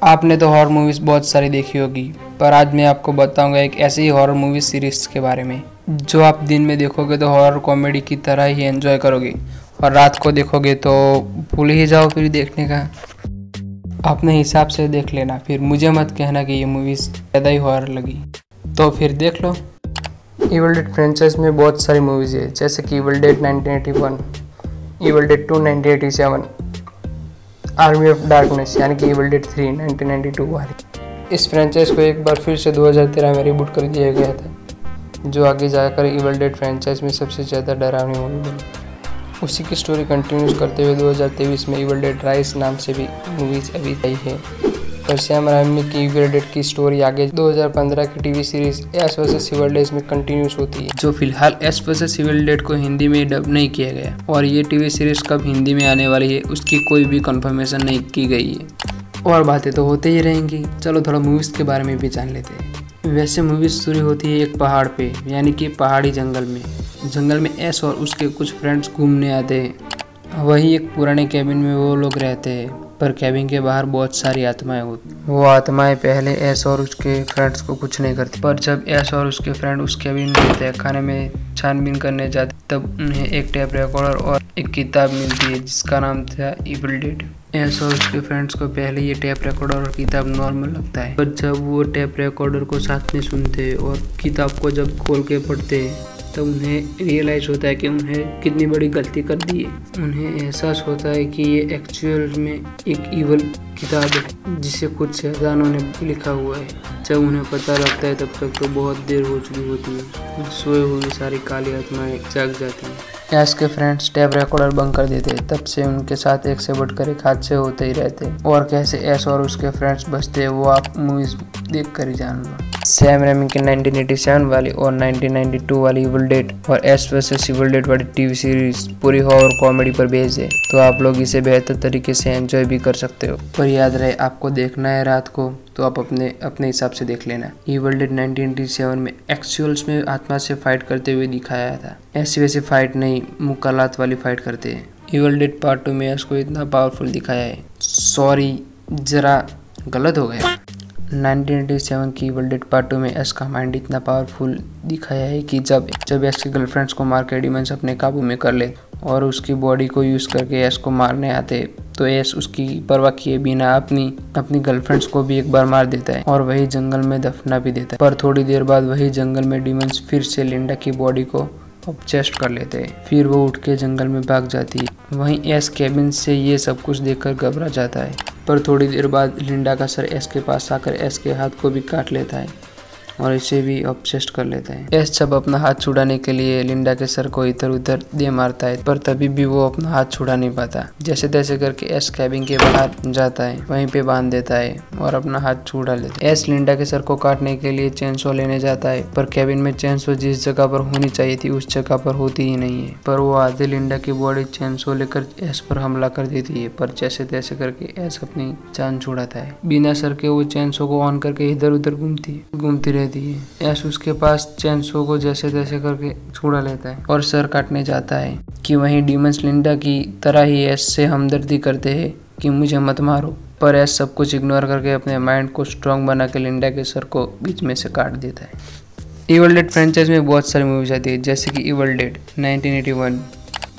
आपने तो horror movies बहुत सारी देखी होगी, पर आज मैं आपको बताऊंगा एक ऐसी ही हॉरर मूवी सीरीज़ के बारे में जो आप दिन में देखोगे तो हॉरर कॉमेडी की तरह ही एंजॉय करोगे और रात को देखोगे तो भूल ही जाओ फिर देखने का। अपने हिसाब से देख लेना, फिर मुझे मत कहना कि ये मूवीज़ ज़्यादा ही हॉरर लगी। तो फिर देख लो। इविल डेड फ्रेंचाइज में बहुत सारी मूवीज़ है, जैसे कि evil dead 1981, evil dead 2 1987, army of darkness यानी कि इविल डेड 3 1992 वाली। इस फ्रेंचाइज को एक बार फिर से 2013 में रिबूट कर दिया गया था, जो आगे जाकर इविल डेड फ्रेंचाइज में सबसे ज़्यादा डरावनी मूवी बनी। उसी की स्टोरी कंटिन्यूस करते हुए 2023 में इविल डेड राइज नाम से भी मूवीज अभी आई है। पर सैम राइमी की इविल डेड की स्टोरी आगे 2015 की TV series Ash versus Evil Dead में कंटिन्यूस होती है, जो फिलहाल एश वर्सेस इविल डेड को हिंदी में डब नहीं किया गया और ये टीवी सीरीज कब हिंदी में आने वाली है उसकी कोई भी कंफर्मेशन नहीं की गई है। और बातें तो होते ही रहेंगी, चलो थोड़ा मूवीज़ के बारे में भी जान लेते हैं। वैसे मूवीज़ शुरू होती है एक पहाड़ पे, यानी कि पहाड़ी जंगल में। जंगल में ऐश और उसके कुछ फ्रेंड्स घूमने आते हैं। वहीं एक पुराने कैबिन में वो लोग रहते हैं, पर कैबिन के बाहर बहुत सारी आत्माएं होती। वो आत्माएं पहले ऐश और उसके फ्रेंड्स को कुछ नहीं करती, पर जब ऐश और उसके फ्रेंड उस कैबिन में तहखाने में छानबीन करने जाते तब उन्हें एक टेप रिकॉर्डर और एक किताब मिलती है जिसका नाम था इविल डेड। ऐश और उसके फ्रेंड्स को पहले ये टेप रिकॉर्डर और किताब नॉर्मल लगता है, पर जब वो टेप रिकॉर्डर को साथ में सुनते और किताब को जब खोल के पढ़ते तब उन्हें रियलाइज होता है कि उन्हें कितनी बड़ी गलती कर दी है। उन्हें एहसास होता है कि ये एक्चुअल में एक इवल किताब है जिसे कुछ शैतानों ने लिखा हुआ है। जब उन्हें पता लगता है तब तक तो बहुत देर हो चुकी होती है। सोए हुई सारी काली आत्माएं जाग जाती हैं। ऐश के फ्रेंड्स टैप रिकॉर्डर बंद कर देते हैं। तब से उनके साथ एक से बढ़कर एक हादसे होते ही रहते हैं, और कैसे ऐश और उसके फ्रेंड्स बचते हैं वो आप मूवीज देख कर ही जान लो। सैम रेमी की 1987 वाली और 1992 वाली इविल डेड और ऐश वर्सेस इविल डेड वाली टीवी सीरीज पूरी हॉरर कॉमेडी पर बेस्ड है, तो आप लोग इसे बेहतर तरीके से एंजॉय भी कर सकते हो। पर याद रहे, आपको देखना है रात को तो आप अपने हिसाब से देख लेना। इविल डेड 1987 में एक्चुअल्स में आत्मा से फाइट करते हुए दिखाया था। ऐसी वैसी फाइट नहीं, मुक्कालात वाली फाइट करते हैं। इविल डेड पार्ट 2 में उसको इतना पावरफुल दिखाया है, सॉरी जरा गलत हो गया। 1987 की इविल डेड पार्ट 2 में एश का माइंड इतना पावरफुल दिखाया है कि जब एश के गर्लफ्रेंड्स को मार के डिमंस अपने काबू में कर ले और उसकी बॉडी को यूज़ करके एश को मारने आते, तो एश उसकी परवाह किए बिना अपनी गर्लफ्रेंड्स को भी एक बार मार देता है और वही जंगल में दफना भी देता है। पर थोड़ी देर बाद वही जंगल में डिमंस फिर से लिंडा की बॉडी को ऑब्जेस्ट कर लेते हैं। फिर वो उठ के जंगल में भाग जाती है। वहीं एश केबिन से ये सब कुछ देखकर घबरा जाता है, पर थोड़ी देर बाद लिंडा का सर एश के पास आकर एश के हाथ को भी काट लेता है और इसे भी ऑब्सेस्ट कर लेता है। एश जब अपना हाथ छुड़ाने के लिए लिंडा के सर को इधर उधर दे मारता है, पर तभी भी वो अपना हाथ छुड़ा नहीं पाता। जैसे तैसे करके एश कैबिन के बाहर जाता है, वहीं पे बांध देता है और अपना हाथ छुड़ा लेता है। एश लिंडा के सर को काटने के लिए चेनसो लेने जाता है, पर कैबिन में चेनसो जिस जगह पर होनी चाहिए थी उस जगह पर होती ही नहीं है। पर वो आधे लिंडा की बॉडी चेनसो लेकर एश पर हमला कर देती है, पर जैसे तैसे करके एश अपनी जान छुड़ाता है। बिना सर के वो चेनसो को ऑन करके इधर उधर घूमती रहती है। ऐश उसके पास चेनसो को जैसे तैसे करके छुड़ा लेता है और सर काटने जाता है कि वहीं डीमंस लिंडा की तरह ही ऐश से हमदर्दी करते हैं कि मुझे मत मारो, पर ऐश सब कुछ इग्नोर करके अपने माइंड को स्ट्रांग बना के लिंडा के सर को बीच में से काट देता है। इविल डेड फ्रेंचाइज में बहुत सारी मूवीज आती है, जैसे कि इविल डेड 1981।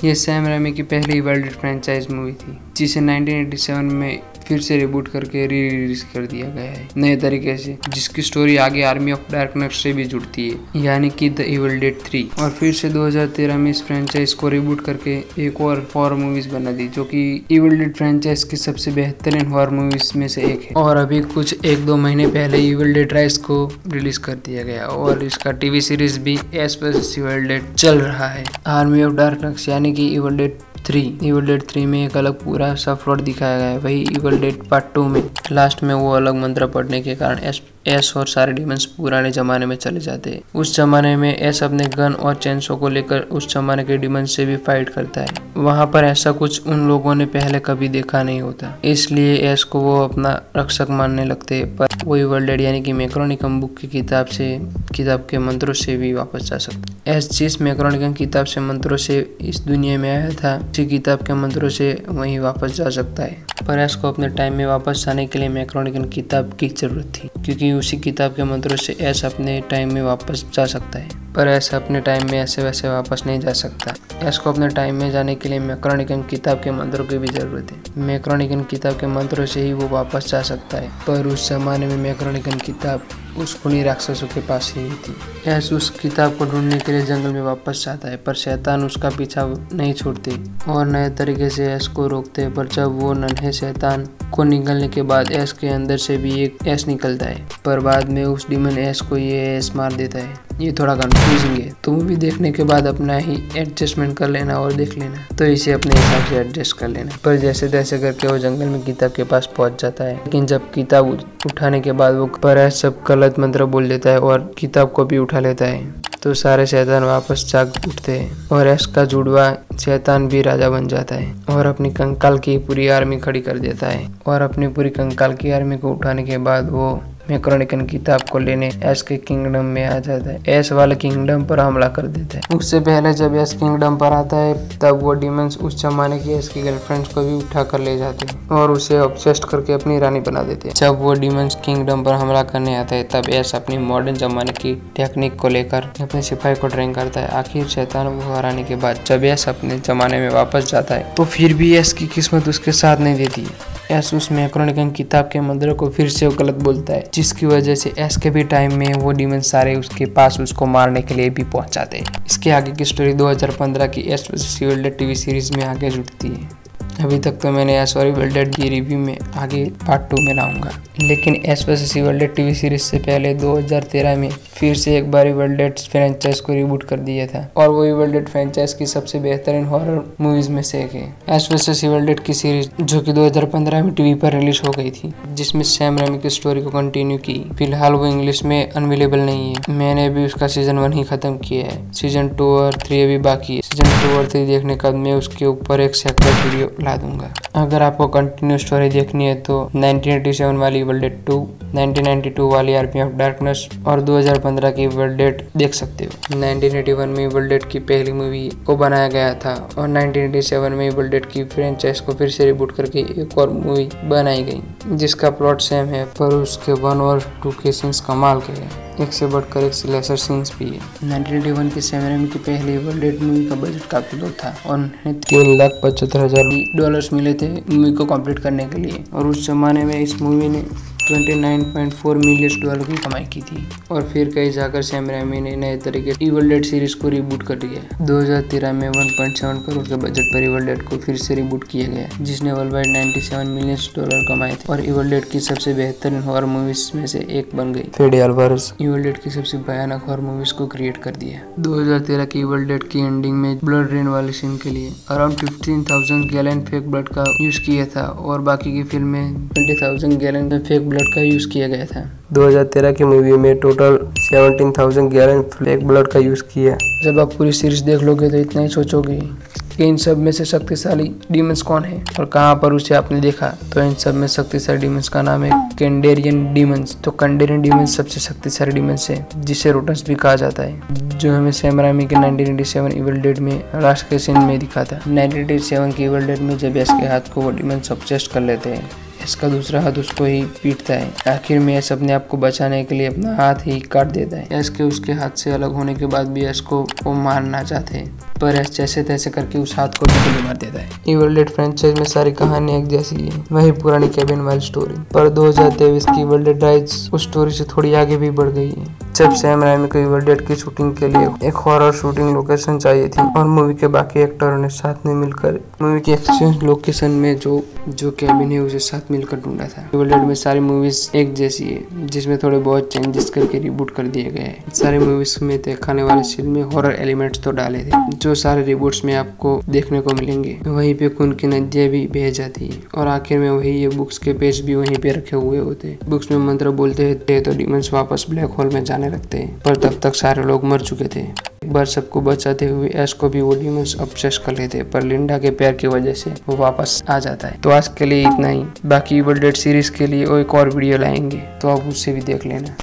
ये सैम रेमी की पहली इविल डेड फ्रेंचाइज मूवी थी, जिसे 1987 में फिर से रिबूट करके रिलीज कर दिया गया है नए तरीके से, जिसकी स्टोरी आगे आर्मी ऑफ डार्कनेस से भी जुड़ती है, यानी कि द इविल डेड 3। और फिर से 2013 में इस फ्रेंचाइज को रिबूट करके एक और हॉरर मूवीज बना दी, जो कि इविल डेड फ्रेंचाइज की सबसे बेहतरीन हॉरर मूवीज में से एक है। और अभी कुछ 1-2 महीने पहले इविल डेड राइज को रिलीज कर दिया गया और इसका टीवी सीरीज भी एश वर्सेस इविल डेड चल रहा है। आर्मी ऑफ डार्कनेस यानी कि इविल डेड 3। इविल डेड 3 में एक अलग पूरा सा प्लॉट दिखाया गया है। वही इविल डेड पार्ट 2 में लास्ट में वो अलग मंत्र पढ़ने के कारण एश एस और सारे डीमंस पुराने जमाने में चले जाते हैं। उस जमाने में एस अपने गन और चेनसो को लेकर उस जमाने के डीमंस से भी फाइट करता है। वहाँ पर ऐसा कुछ उन लोगों ने पहले कभी देखा नहीं होता, इसलिए एस को वो अपना रक्षक मानने लगते। पर वो इविल डेड यानी कि मैक्रोनिकन बुक की किताब के मंत्रों से भी वापस जा सकता है। एस जिस मैक्रोनिकन किताब से मंत्रों से इस दुनिया में आया था, उसी किताब के मंत्रों से वहीं वापस जा सकता है। पर एस को अपने टाइम में वापस जाने के लिए मैक्रोनिकन किताब की जरूरत थी, क्योंकि उसी किताब के मंत्रों से एस अपने टाइम में वापस जा सकता है। पर एस अपने टाइम में ऐसे वैसे वापस नहीं जा सकता। एस को अपने टाइम में जाने के लिए मैक्रोनिकन किताब के मंत्रों की भी जरूरत है। मैक्रोनिकन किताब के मंत्रों से ही वो वापस जा सकता है। पर उस जमाने में मैक्रोनिकन किताब उस खूनी राक्षसों के पास ही थी। एस उस किताब को ढूंढने के लिए जंगल में वापस जाता है, पर शैतान उसका पीछा नहीं छोड़ते और नए तरीके से एस को रोकते हैं। पर जब वो नन्हे शैतान को निकलने के बाद एस के अंदर से भी एक एस निकलता है, पर बाद में उस डीमन एस को ये एस मार देता है। ये थोड़ा कंफ्यूजिंग है, तो मूवी देखने के बाद अपना ही एडजस्टमेंट कर लेना और देख लेना, तो इसे अपने हिसाब से एडजस्ट कर लेना। पर जैसे तैसे करके वो जंगल में किताब के पास पहुंच जाता है, लेकिन जब किताब उठाने के बाद वो पर एस सब गलत मंत्र बोल देता है और किताब को भी उठा लेता है। तो सारे शैतान वापस जाग उठते हैं और एस का जुड़वा शैतान भी राजा बन जाता है और अपनी कंकाल की पूरी आर्मी खड़ी कर देता है। और अपनी पूरी कंकाल की आर्मी को उठाने के बाद वो मैक्रोनिकन किताब को लेने एस के किंगडम में आ जाता है। एस वाले किंगडम पर हमला कर देता है। उससे पहले जब एस किंगडम पर आता है, तब वो डीमंस उस जमाने की एस की गर्लफ्रेंड्स को भी उठा कर ले जाते हैं और उसे ऑब्सेस्ड करके अपनी रानी बना देते हैं। जब वो डीमंस किंगडम पर हमला करने आता है, तब एस अपनी मॉडर्न जमाने की टेक्निक को लेकर अपने सिपाही को ट्रेन करता है। आखिर शैतान को हराने के बाद जब एस अपने जमाने में वापस जाता है, तो फिर भी एस की किस्मत उसके साथ नहीं देती। एस उस मैक्रोनिकन किताब के मंत्रों को फिर से गलत बोलता है, जिसकी वजह से एस के भी टाइम में वो डीमन सारे उसके पास उसको मारने के लिए भी पहुंच जाते हैं। इसके आगे की स्टोरी 2015 की S versus Evil dead TV series में आगे जुड़ती है। अभी तक तो मैंने एस और इविल डेड की रिव्यू में आगे पार्ट 2 में लाऊंगा, लेकिन S versus Evil dead TV series से पहले 2013 में फिर से एक बार इविल डेड फ्रेंचाइज को रिबूट कर दिया था और वो इविल डेड फ्रेंचाइज की सबसे बेहतरीन हॉरर मूवीज में से एक है। एस वर्सेस इविल डेड की सीरीज जो कि 2015 में टीवी पर रिलीज हो गई थी, जिसमें सैम रेमी की स्टोरी को कंटिन्यू की। फिलहाल वो इंग्लिश में अवेलेबल नहीं है। मैंने अभी उसका सीजन 1 ही खत्म किया है। सीजन 2 और 3 अभी बाकी है। सीजन 2 और 3 देखने के बाद मैं उसके ऊपर एक सेपरेट वीडियो ला दूंगा। अगर आपको कंटिन्यू स्टोरी देखनी है तो 1987 वाली इविल डेड 2, 1992 वाली आर्मी ऑफ डार्कनेस और 2015 की इविल डेड देख सकते हो। 1981 में इविल डेड की पहली मूवी को बनाया गया था और 1987 में इविल डेड की फ्रेंचाइज को फिर से रिबूट करके एक और मूवी बनाई गई, जिसका प्लॉट सेम है, पर उसके 1 और 2 के सीन्स कमाल के हैं। एक से बढ़कर एक लेसर सीन्स भी है। 1981 की सैम रेमी की पहली इविल डेड मूवी का बजट काफी लो था और उन्हें $3,75,000 मिले थे मूवी को कंप्लीट करने के लिए, और उस जमाने में इस मूवी ने $29.4 मिलियन की कमाई की थी। और फिर कहीं जाकर सैम रेमी ने नए तरीके से इविल डेड सीरीज को रिबूट कर दिया। 2013 में 1.7 करोड़ के बजट पर इविल डेड को फिर से रिबूट किया गया, जिसने वर्ल्ड वाइड $97 मिलियन कमाए थे और इविल डेड की सबसे बेहतरीन हॉरर मूवीज में से एक बन गई। फेडे अल्वारेज इविल डेड की सबसे भयानक हॉरर मूवीज को क्रिएट कर दिया। 2013 की इविल डेड की एंडिंग में ब्लड रेन वाले सीन के लिए अराउंड 15,000 गैलन फेक ब्लड का यूज किया था और बाकी की फिल्म में 20,000 गैलन फेक ब्लड का यूज किया गया था। 2013 की मूवी में टोटल 17,000 गैलन फेक ब्लड का यूज किया। जब आप पूरी सीरीज देख लोगे तो इतना ही सोचोगे कि इन सब में से शक्तिशाली डीमंस कौन है और कहां पर उसे आपने देखा, तो इन सब में शक्तिशाली डीमंस का नाम है कैंडेरियन डीमंस। तो कैंडेरियन डीमंस सबसे शक्तिशाली डीमंस है, जिसे रोटन्स भी कहा जाता है, जो हमें सैम रेमी के 1987 इविल डेड में लास्ट के सीन में दिखा था। 1987 की इविल डेड में जब एस के हाथ को वो डीमंस ऑब्सेस्ड कर लेते हैं, इसका दूसरा हाथ उसको ही पीटता है। आखिर में एस अपने आप को बचाने के लिए अपना हाथ ही काट देता है। एस के उसके हाथ से अलग होने के बाद भी एस को वो मारना चाहते हैं, पर एस जैसे तैसे करके उस हाथ को भी मार देता है। इविल डेड फ्रेंचाइज में सारी कहानी एक जैसी है, वही पुरानी केबिन वाली स्टोरी, पर 2023 की इविल डेड राइज उस स्टोरी से थोड़ी आगे भी बढ़ गई है। जब सैम राइमी को इविल डेड की शूटिंग के लिए एक हॉरर शूटिंग लोकेशन चाहिए थी और मूवी के बाकी एक्टरों ने साथ में मिलकर मूवी के एक्शन लोकेशन में जो कैबिन है उसे साथ मिलकर ढूंढा था। इविल डेड में सारी मूवीज एक जैसी है, जिसमें थोड़े बहुत चेंजेस करके रिबूट कर दिए गए हैं। सारी मूवीज में दिखाने वाले सीन में हॉरर एलिमेंट्स तो डाले थे, जो सारे रिबूट्स में आपको देखने को मिलेंगे। वहीं पे खून की नदियां भी बह जाती है और आखिर में वही ये बुक्स के पेज भी वहीं पे रखे हुए होते हैं। बुक्स में मंत्र बोलते हैं तो डीमंस वापस ब्लैक होल में जाने लगते हैं, पर तब तक सारे लोग मर चुके थे। एक बार सबको बचाते हुए ऐश को भी वो डीमंस ऑब्सेस कर लेते, पर लिंडा के प्यार की वजह से वो वापस आ जाता है। तो आज के लिए इतना ही। बाकी इविल डेड सीरीज के लिए एक और वीडियो लाएंगे, तो आप उससे भी देख लेना।